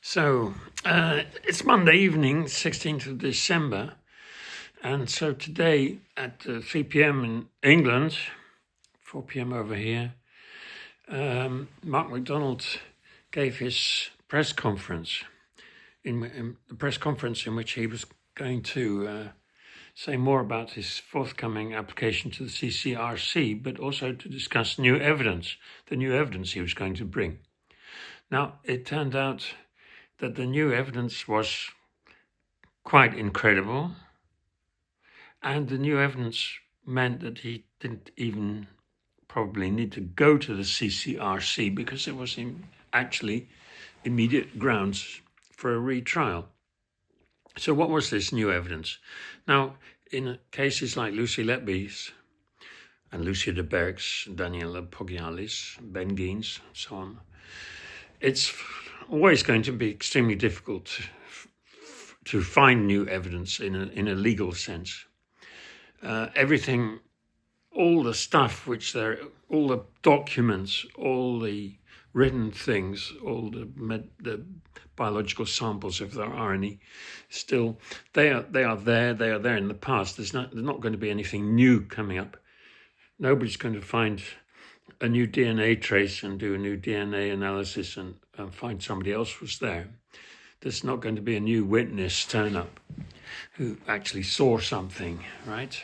So it's Monday evening, 16th of December, and so today at 3 p.m. in England, 4 p.m. over here, Mark McDonald gave his press conference, in the press conference in which he was going to say more about his forthcoming application to the CCRC, but also to discuss new evidence, the new evidence he was going to bring. Now, it turned out that the new evidence was quite incredible, and the new evidence meant that he didn't even probably need to go to the CCRC because there was actually immediate grounds for a retrial. So what was this new evidence? Now, in cases like Lucy Letby's and Lucia de Berg's, Daniela Poggiali's, Ben Gein's, and so on, it's always going to be extremely difficult to find new evidence in a legal sense. Everything, all the stuff all the documents, all the written things, all the biological samples, if there are any, still they are there in the past. There's not going to be anything new coming up. Nobody's going to find a new DNA trace and do a new DNA analysis and find somebody else was there. There's not going to be a new witness turn up who actually saw something, right?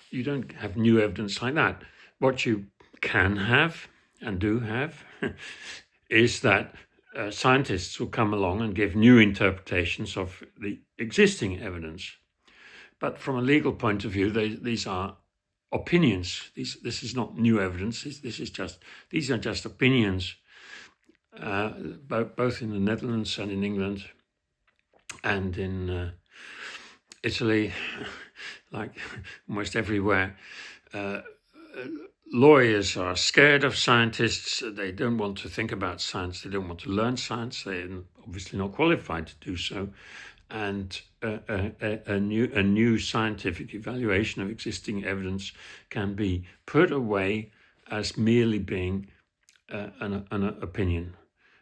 You don't have new evidence like that. What you can have and do have is that scientists will come along and give new interpretations of the existing evidence. But from a legal point of view, these are opinions. This is not new evidence. These are just opinions, both in the Netherlands and in England and in Italy, like almost everywhere. Lawyers are scared of scientists. They don't want to think about science. They don't want to learn science. They're obviously not qualified to do so. And a new scientific evaluation of existing evidence can be put away as merely being an opinion.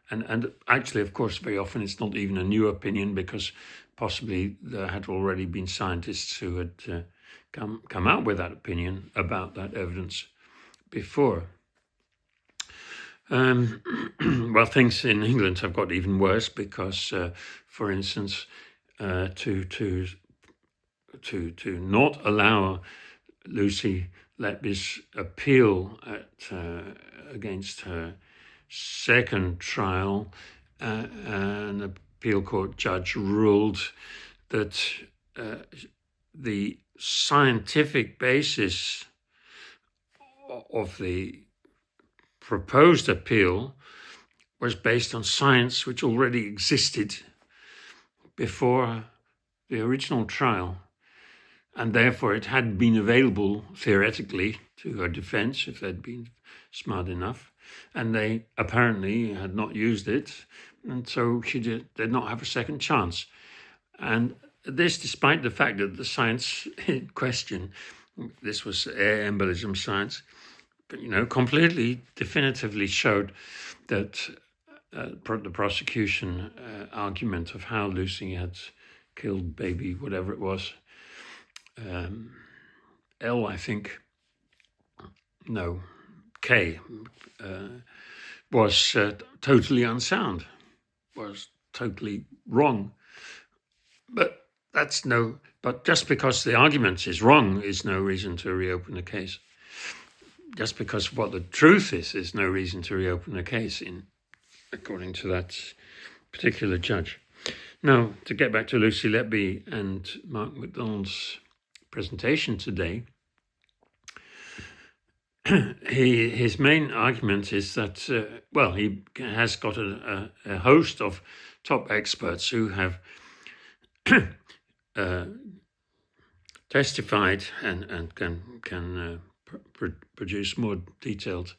And actually, of course, very often it's not even a new opinion because possibly there had already been scientists who had come out with that opinion about that evidence before. Well, things in England have got even worse because, for instance, to not allow Lucy Letby's appeal against her second trial, an appeal court judge ruled that the scientific basis of the proposed appeal was based on science which already existed before the original trial, and therefore it had been available theoretically to her defense if they'd been smart enough, and they apparently had not used it, and so she did not have a second chance. And this despite the fact that the science in question, this was air embolism science, but completely definitively showed that the prosecution argument of how Lucy had killed baby, whatever it was, L, I think, no, K, was totally unsound, was totally wrong. But just because the argument is wrong is no reason to reopen the case. Just because what the truth is no reason to reopen the case, according to that particular judge. Now, to get back to Lucy Letby and Mark McDonald's presentation today, his main argument is that, he has got a host of top experts who have testified and can produce more detailed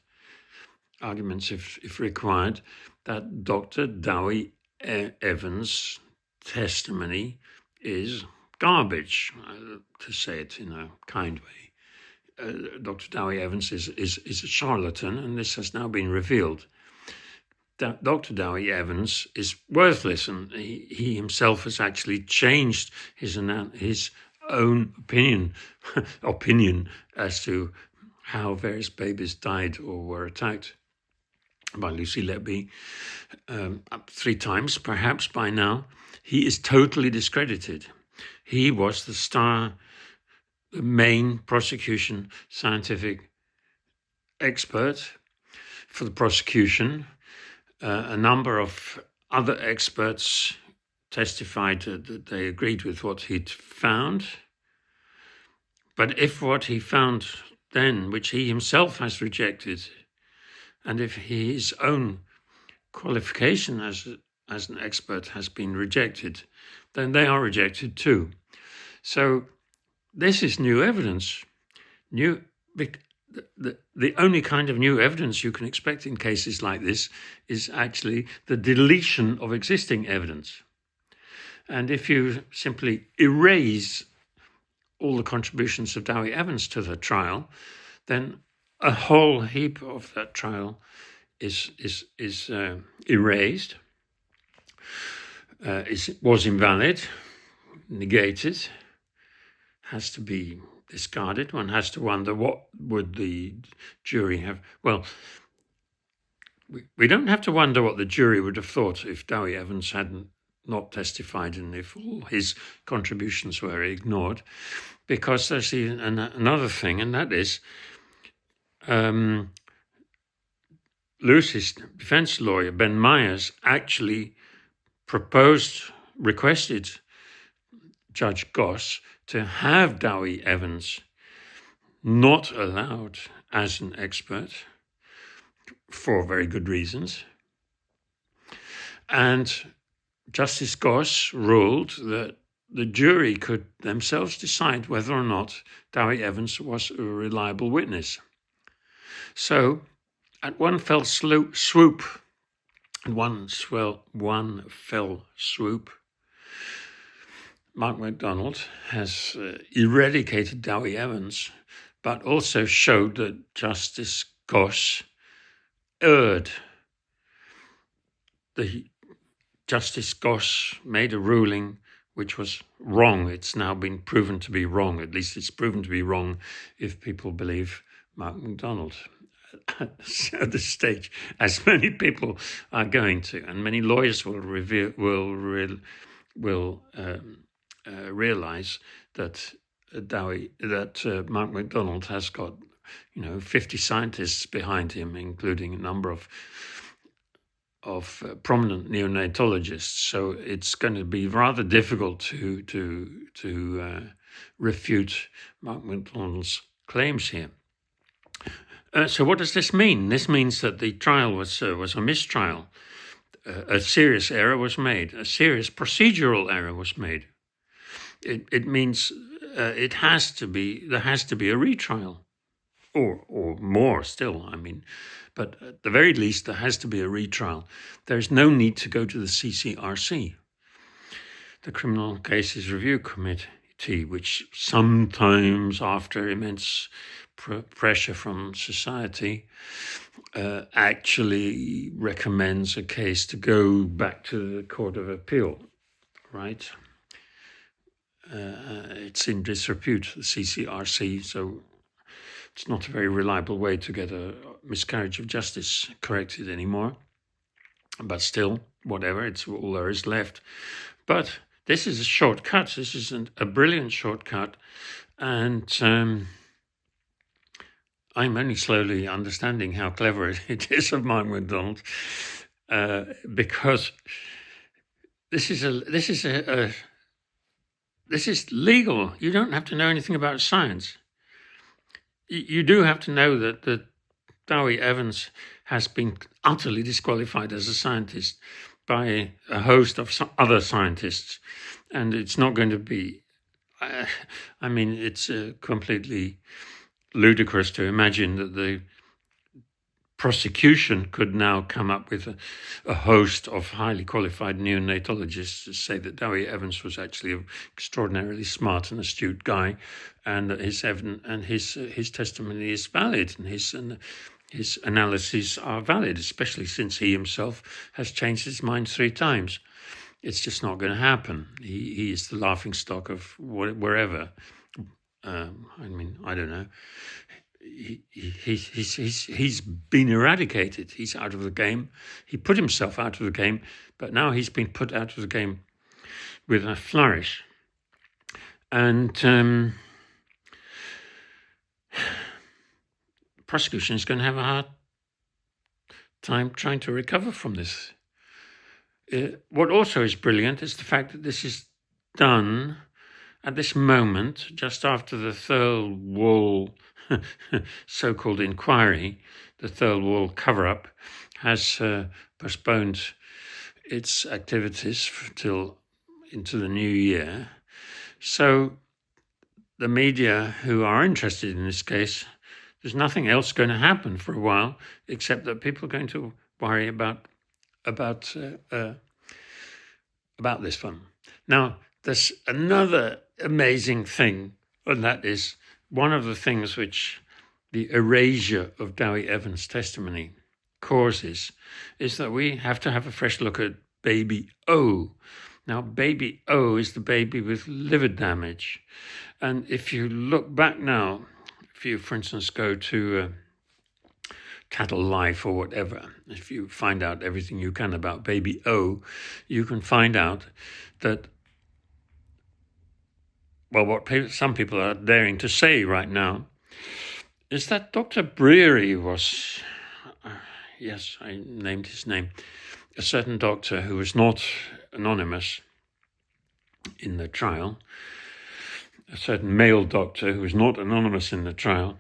arguments if required, that Dr. Dewi Evans' testimony is garbage, to say it in a kind way. Dr. Dewi Evans is a charlatan, and this has now been revealed. Dr. Dewi Evans is worthless, and he himself has actually changed his own opinion as to how various babies died or were attacked by Lucy Letby 3 times, perhaps by now. He is totally discredited. He was the main prosecution scientific expert for the prosecution. A number of other experts testified that they agreed with what he'd found. But if what he found then, which he himself has rejected, and if his own qualification as an expert has been rejected, then they are rejected too. So this is new evidence. The only kind of new evidence you can expect in cases like this is actually the deletion of existing evidence. And if you simply erase all the contributions of Dewi Evans to the trial, then a whole heap of that trial is erased, was invalid, negated, has to be discarded. One has to wonder, what would the jury have? Well, we don't have to wonder what the jury would have thought if Dewi Evans hadn't not testified and if all his contributions were ignored, because there's another thing, and that is Lucy's defense lawyer, Ben Myers, actually requested Judge Goss to have Dewi Evans not allowed as an expert for very good reasons. And Justice Goss ruled that the jury could themselves decide whether or not Dewi Evans was a reliable witness. So, at one fell swoop, Mark McDonald has eradicated Dewi Evans, but also showed that Justice Goss erred. Justice Goss made a ruling which was wrong. It's now been proven to be wrong. At least it's proven to be wrong if people believe Mark McDonald at this stage, as many people are going to, and many lawyers will realize that Mark McDonald has got 50 scientists behind him, including a number of prominent neonatologists. So it's going to be rather difficult to refute Mark McDonald's claims here. So what does this mean? This means that the trial was a mistrial. A serious error was made. A serious procedural error was made. It means there has to be a retrial, or more still. I mean, but at the very least there has to be a retrial. There's no need to go to the CCRC, the Criminal Cases Review Committee, which sometimes, after immense pressure from society, actually recommends a case to go back to the Court of Appeal, right? It's in disrepute, the CCRC, so it's not a very reliable way to get a miscarriage of justice corrected anymore. But still, whatever, it's all there is left. But this is a shortcut. This is a brilliant shortcut. And I'm only slowly understanding how clever it is of Mark McDonald, because this is legal. You don't have to know anything about science. You do have to know that Dewi Evans has been utterly disqualified as a scientist by a host of other scientists, and it's not going to be. It's completely ludicrous to imagine that the prosecution could now come up with a host of highly qualified neonatologists to say that Dewi Evans was actually an extraordinarily smart and astute guy, and that his testimony is valid, and his analyses are valid, especially since he himself has changed his mind 3 times. It's just not going to happen. He is the laughingstock of wherever. I mean, I don't know. He's been eradicated. He's out of the game. He put himself out of the game, but now he's been put out of the game with a flourish. And prosecution is going to have a hard time trying to recover from this. What also is brilliant is the fact that this is done at this moment, just after the Thirlwall so-called inquiry. The Thirlwall cover-up has postponed its activities till into the new year. So the media who are interested in this case, there's nothing else going to happen for a while, except that people are going to worry about this one. Now, there's another amazing thing, and that is one of the things which the erasure of Dewi Evans' testimony causes is that we have to have a fresh look at baby O. Now, baby O is the baby with liver damage. And if you look back now, if you, for instance, go to Cattle Life or whatever, if you find out everything you can about baby O, you can find out that, well, what some people are daring to say right now is that Dr. Brearey was, yes, I named his name, a certain doctor who was not anonymous in the trial, a certain male doctor who was not anonymous in the trial,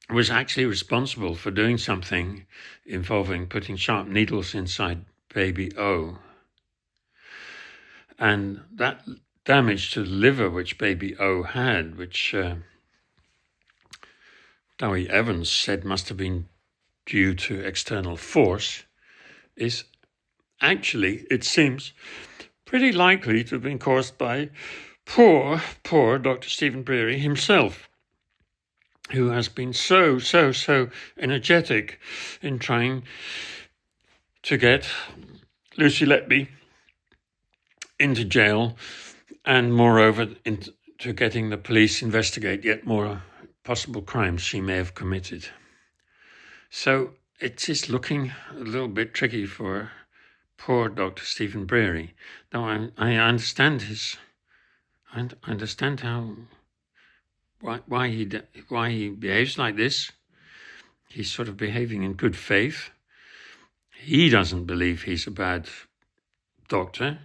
was actually responsible for doing something involving putting sharp needles inside baby O. And that damage to the liver which baby O had, which Dewi Evans said must have been due to external force, is actually, it seems, pretty likely to have been caused by poor Dr. Stephen Brearey himself, who has been so energetic in trying to get Lucy Letby into jail, and moreover into getting the police investigate yet more possible crimes she may have committed. So it is looking a little bit tricky for poor Dr. Stephen Brearey. Now I understand I understand why he behaves like this. He's sort of behaving in good faith. He doesn't believe he's a bad doctor,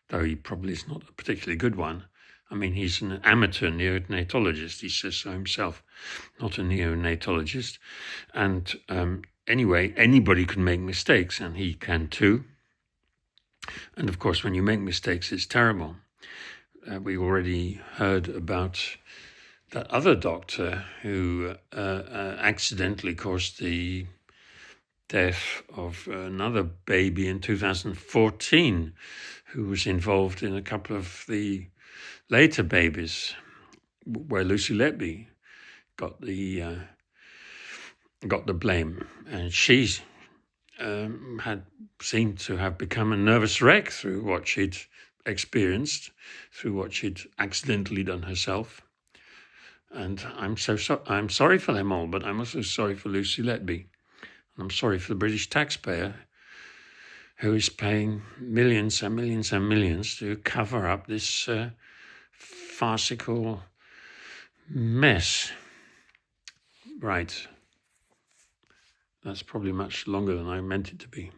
though he probably is not a particularly good one. I mean, he's an amateur neonatologist, he says so himself, not a neonatologist. And anyway, anybody can make mistakes, and he can too. And of course, when you make mistakes, it's terrible. We already heard about that other doctor who accidentally caused the death of another baby in 2014, who was involved in a couple of the later babies, where Lucy Letby got the blame, and she had seemed to have become a nervous wreck through what she'd experienced, through what she'd accidentally done herself. And I'm sorry for them all, but I'm also sorry for Lucy Letby. And I'm sorry for the British taxpayer, who is paying millions and millions and millions to cover up this farcical mess. Right. That's probably much longer than I meant it to be.